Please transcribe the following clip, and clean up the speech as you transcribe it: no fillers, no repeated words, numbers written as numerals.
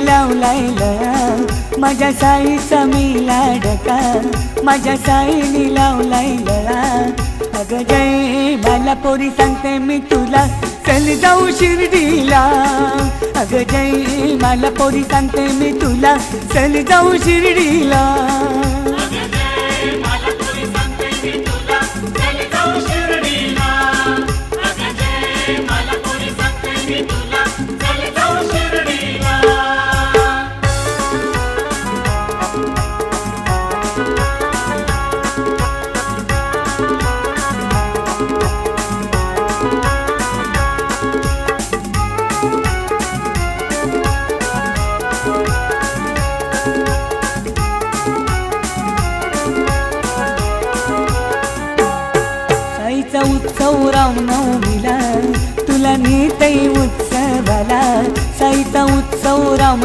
लावलाय माझ्या साईचा मी लाडका, माझ्या साईने लावलाय अगं जय मला पोरी सांगते मी तुला चल जाऊ शिर्डीला, अगं जय मला पोरी सांगते मी तुला चल जाऊ शिर्डीला. उत्सव रामनवमीला तुला नेतई उत्सवाला, साईचा उत्सव राम